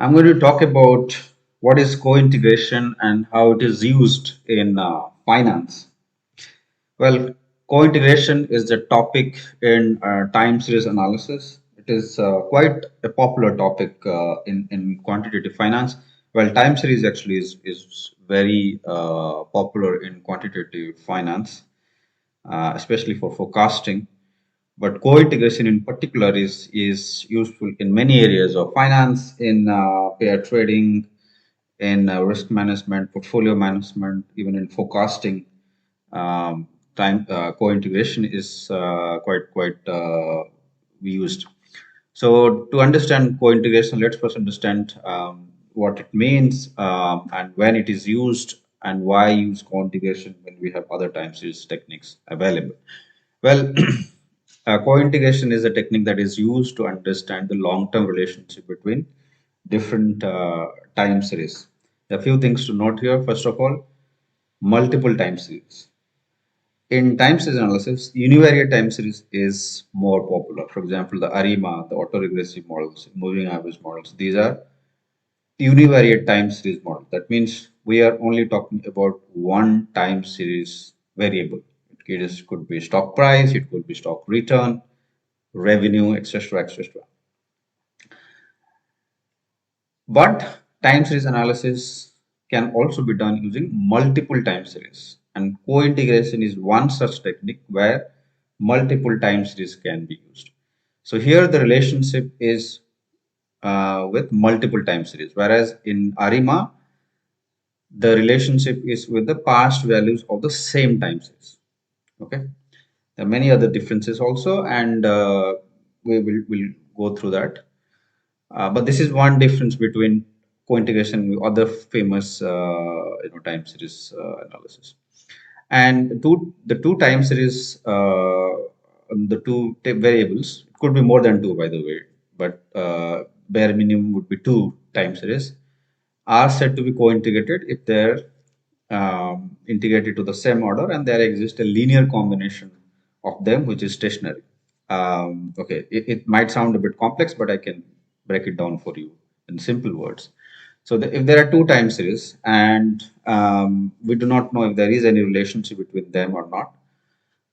I'm going to talk about what is co-integration and how it is used in finance. Well, co-integration is the topic in time series analysis. It is quite a popular topic in quantitative finance. Well, time series actually is very popular in quantitative finance, especially for forecasting. But co-integration in particular is useful in many areas of finance, in pair trading, in risk management, portfolio management, even in forecasting. Um, time co-integration is quite used. So to understand co-integration, let's first understand what it means and when it is used and why use co-integration when we have other time series techniques available. Well, co-integration is a technique that is used to understand the long-term relationship between different time series. A few things to note here. First of all, multiple time series. In time series analysis, univariate time series is more popular. For example, the ARIMA, the autoregressive models, moving average models, these are univariate time series model. That means we are only talking about one time series variable. Could be stock price, it could be stock return, revenue, etc., etc. But time series analysis can also be done using multiple time series. And co-integration is one such technique where multiple time series can be used. So here the relationship is with multiple time series, whereas in ARIMA, the relationship is with the past values of the same time series. Okay. There are many other differences also, and we'll go through that. But this is one difference between co-integration with other famous time series analysis. And the two time series, the variables, it could be more than two, by the way, but bare minimum would be two time series, are said to be co-integrated if they're integrated to the same order and there exists a linear combination of them which is stationary. Okay, it might sound a bit complex, but I can break it down for you in simple words. So if there are two time series and we do not know if there is any relationship between them or not,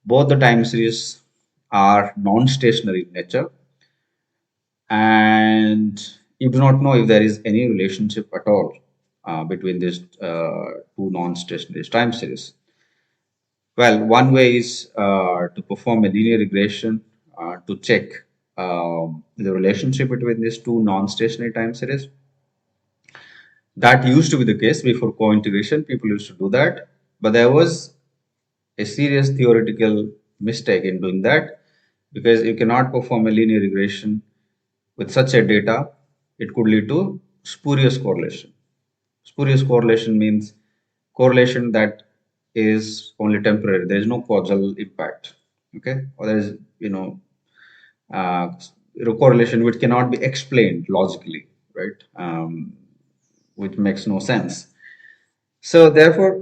both the time series are non-stationary in nature, and you do not know if there is any relationship at all between these two non-stationary time series. Well, one way is to perform a linear regression to check the relationship between these two non-stationary time series. That used to be the case before co-integration. People used to do that, but there was a serious theoretical mistake in doing that, because you cannot perform a linear regression with such a data. It could lead to spurious correlation. Spurious correlation means correlation that is only temporary. There is no causal impact. Okay, or there is uh, correlation which cannot be explained logically, right? Which makes no sense. So therefore,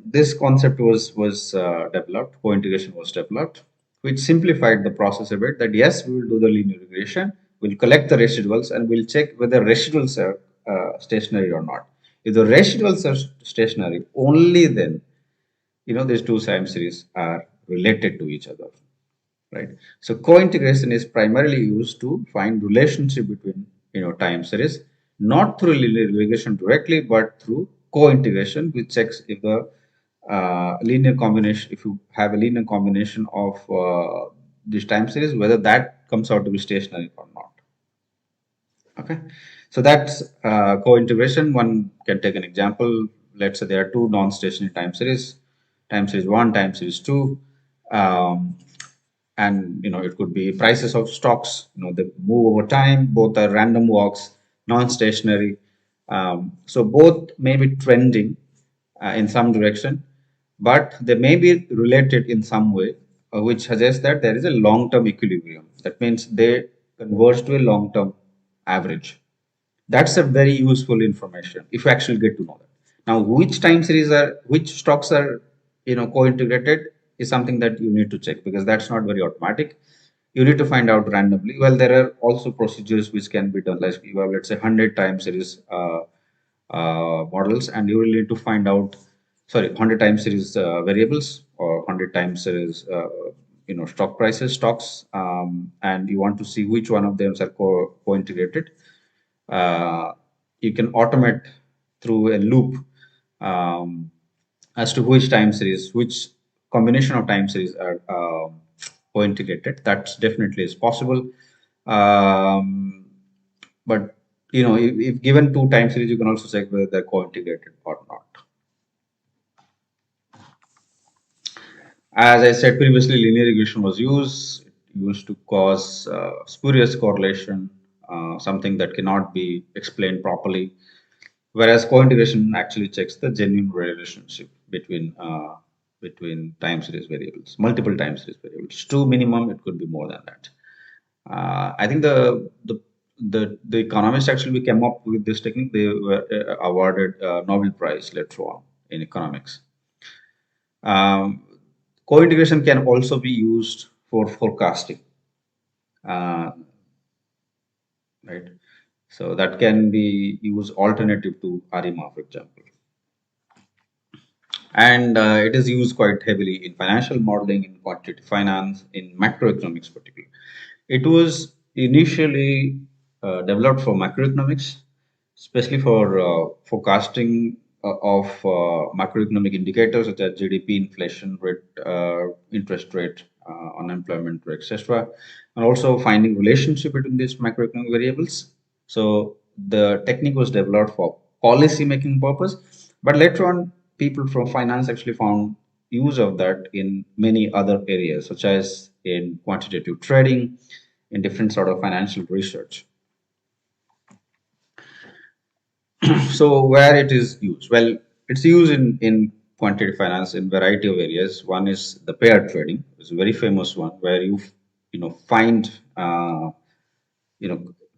this concept was developed. Co-integration was developed, which simplified the process a bit. That yes, we will do the linear regression. We'll collect the residuals and we'll check whether residuals are stationary or not. If the residuals are stationary, only then these two time series are related to each other, right? So co-integration is primarily used to find relationship between time series, not through linear regression directly, but through co-integration, which checks if the linear combination, if you have a linear combination of this time series, whether that comes out to be stationary or not. Okay, so that's co-integration. One can take an example. Let's say there are two non-stationary time series one, time series two, and it could be prices of stocks. They move over time. Both are random walks, non-stationary. So both may be trending in some direction, but they may be related in some way, which suggests that there is a long-term equilibrium. That means they converge to a long-term average. That's a very useful information if you actually get to know that. Now, which stocks are co-integrated is something that you need to check, because that's not very automatic. you need to find out randomly. Well, there are also procedures which can be done, like you have, let's say, 100 time series models, and you will need to find out, sorry, 100 time series variables, or 100 time series stock prices, stocks, and you want to see which one of them are co-integrated. uh, you can automate through a loop, um, as to which time series, which combination of time series are co-integrated. That definitely is possible. Um, but if given two time series, you can also check whether they're co-integrated or not. As I said previously, linear regression was used. It used to cause spurious correlation, something that cannot be explained properly. Whereas co-integration actually checks the genuine relationship between time series variables, multiple time series variables. To minimum, it could be more than that. I think the economists actually came up with this technique. They were awarded a Nobel Prize later on in economics. Um, Co-integration can also be used for forecasting, uh, right? So that can be used alternative to ARIMA, for example. And it is used quite heavily in financial modeling, in quantitative finance, in macroeconomics particularly. It was initially developed for macroeconomics, especially for forecasting of macroeconomic indicators such as GDP, inflation rate, interest rate, unemployment rate, etc., and also finding relationship between these macroeconomic variables. So the technique was developed for policy making purpose, but later on, people from finance actually found use of that in many other areas, such as in quantitative trading, in different sort of financial research. So where it is used? Well, it's used in quantitative finance in variety of areas. One is the pair trading. It's a very famous one where you find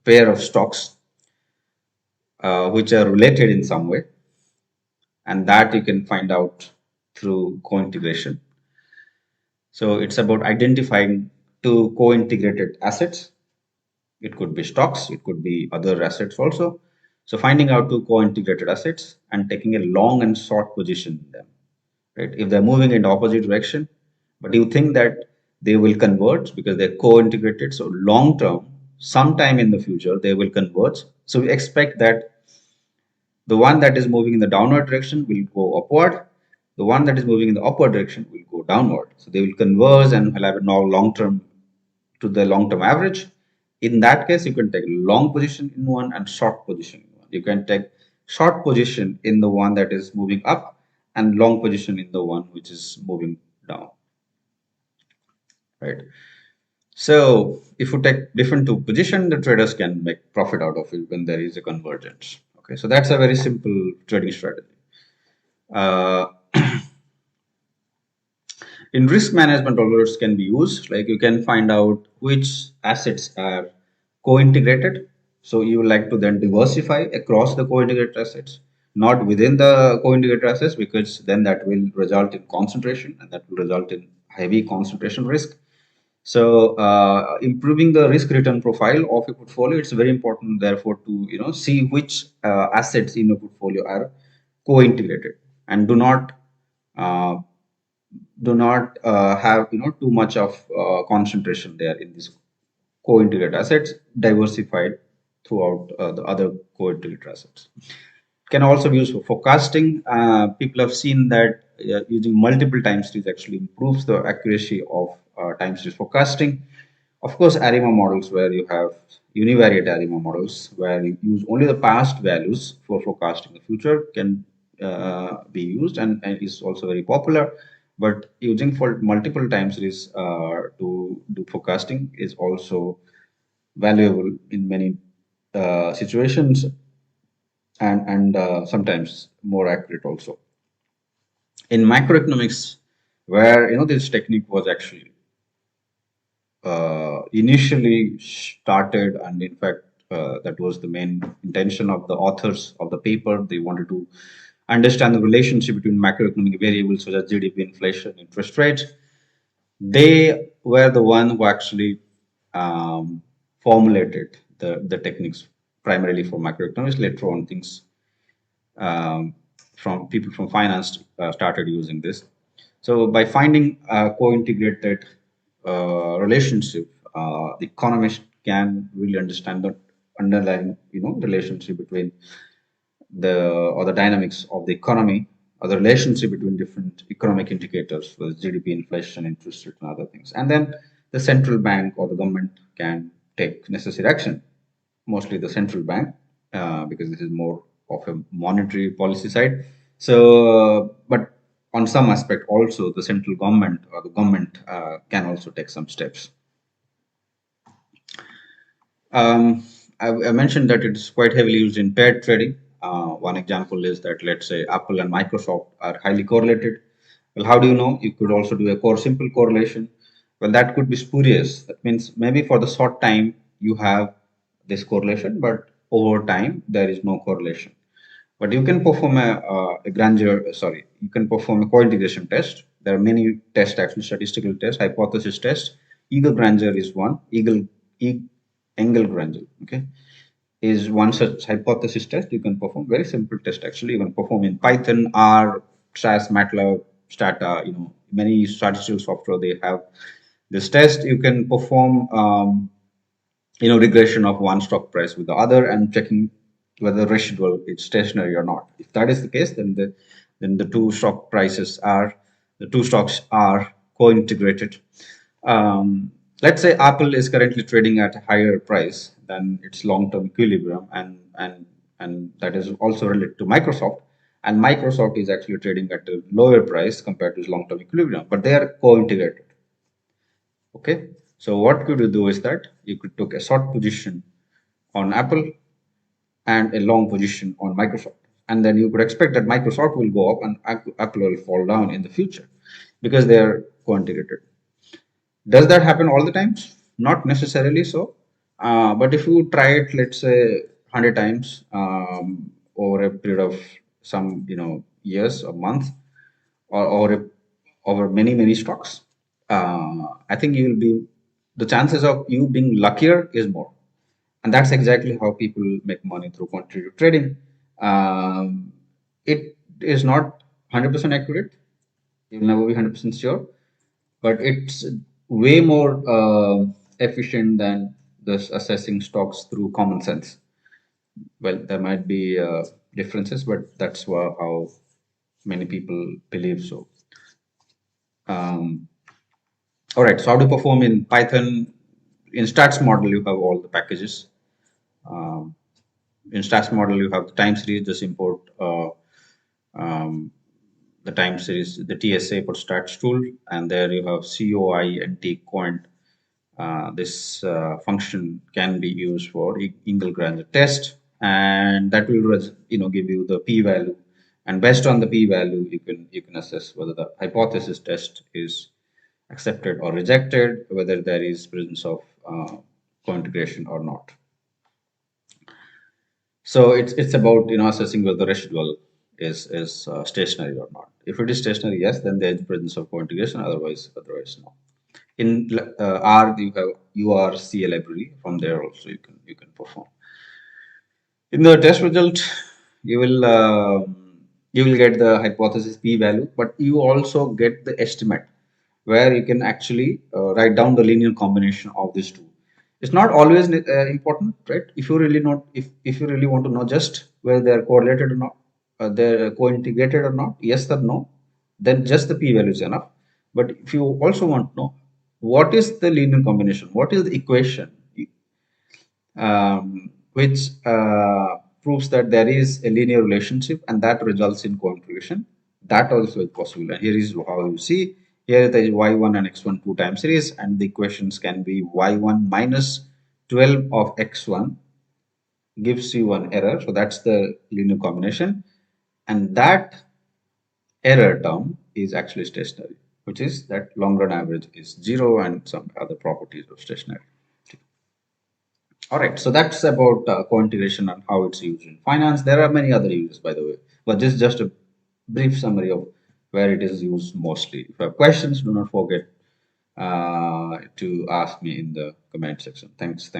pair of stocks which are related in some way, and that you can find out through co-integration. So it's about identifying two co-integrated assets. It could be stocks, it could be other assets also. So finding out two co-integrated assets and taking a long and short position in them. Right? If they're moving in the opposite direction, but you think that they will converge because they're co-integrated. So long term, sometime in the future, they will converge. So we expect that the one that is moving in the downward direction will go upward. The one that is moving in the upward direction will go downward. So they will converge and will have a long term to the long term average. In that case, you can take long position in one and short position in one. You can take short position in the one that is moving up and long position in the one which is moving down. Right. So if you take different two position, the traders can make profit out of it when there is a convergence. Okay, so that's a very simple trading strategy. Uh, in risk management, alerts can be used. Like you can find out which assets are co-integrated. So you would like to then diversify across the co-integrated assets, not within the co-integrated assets, because then that will result in concentration and that will result in heavy concentration risk. So improving the risk return profile of a portfolio, it's very important therefore to see which assets in a portfolio are co-integrated, and uh, do not have too much of concentration there in these co-integrated assets, diversified throughout the other co-integrated assets. Can also be used for forecasting. People have seen that using multiple time series actually improves the accuracy of time series forecasting. Of course, ARIMA models where you have univariate ARIMA models where you use only the past values for forecasting the future can be used, and is also very popular. But using for multiple time series to do forecasting is also valuable in many situations, and sometimes more accurate also. In macroeconomics, where this technique was actually initially started, and in fact that was the main intention of the authors of the paper. They wanted to understand the relationship between macroeconomic variables such as GDP, inflation, interest rates. They were the one who actually formulated the techniques primarily for macroeconomics. Later on, things um, from people from finance started using this. So by finding a co-integrated relationship, the economist can really understand the underlying, relationship between the dynamics of the economy or the relationship between different economic indicators, with GDP, inflation, interest rate, and other things. And then the central bank or the government can take necessary action, mostly the central bank, because this is more of a monetary policy side. So, but on some aspect also, the central government or the government can also take some steps. Um, I mentioned that it's quite heavily used in paired trading. One example is that, let's say, Apple and Microsoft are highly correlated. Well, how do you know? You could also do a core simple correlation. Well, that could be spurious. That means maybe for the short time you have this correlation, but over time there is no correlation. But you can perform a grandeur, sorry, you can perform a co-integration test. There are many tests, actually, statistical tests, hypothesis tests. Eagle grandeur is one. Engel grandeur, okay, is one such hypothesis test you can perform. Very simple test, actually. You can perform in Python, R, SAS, MATLAB, Stata. Many statistical software they have this test. You can perform regression of one stock price with the other and checking whether residual is stationary or not. If that is the case, then the two stocks are co-integrated. Let's say Apple is currently trading at a higher price than its long-term equilibrium, and that is also related to Microsoft. And Microsoft is actually trading at a lower price compared to its long-term equilibrium, but they are co-integrated. Okay, so what could you do is that you could take a short position on Apple and a long position on Microsoft, and then you could expect that Microsoft will go up and Apple will fall down in the future because they are co-integrated. Does that happen all the times? Not necessarily so, but if you try it, let's say 100 times over a period of some years or months, or over many stocks, I think you will be the chances of you being luckier is more, and that's exactly how people make money through quantitative trading. It is not 100% accurate. You'll never be 100% sure, but it's way more efficient than this assessing stocks through common sense. Well, there might be differences, but that's how many people believe so. Um, all right, so how to perform in Python? In stats model, you have all the packages. Um, in stats model, you have the time series. Just import um, the time series, the TSA for stats tool, and there you have Quant. This function can be used for Ingle-Granger test, and that will give you the p-value, and based on the p-value you can assess whether the hypothesis test is accepted or rejected, whether there is presence of co-integration or not. So it's about assessing whether the residual is stationary or not. If it is stationary, yes, then there is presence of co-integration. Otherwise no. In R, you have URCA library. From there also you can perform. In the test result, you will you will get the hypothesis p value, but you also get the estimate where you can actually write down the linear combination of these two. It's not always important, right? If you really not if you really want to know just whether they are correlated or not, they're co-integrated or not, yes or no, then just the p value is enough. But if you also want to know what is the linear combination, what is the equation, which proves that there is a linear relationship and that results in co-integration. That also is possible. And here is how you see. Here there is y1 and x1 two time series, and the equations can be y1 minus 12 of x1 gives you one error. So that's the linear combination. And that error term is actually stationary, which is that long run average is 0 and some other properties of stationary. All right, so that's about co-integration and how it's used in finance. There are many other uses, by the way, but this is just a brief summary of where it is used mostly. If you have questions, do not forget to ask me in the comment section. Thanks. Thanks.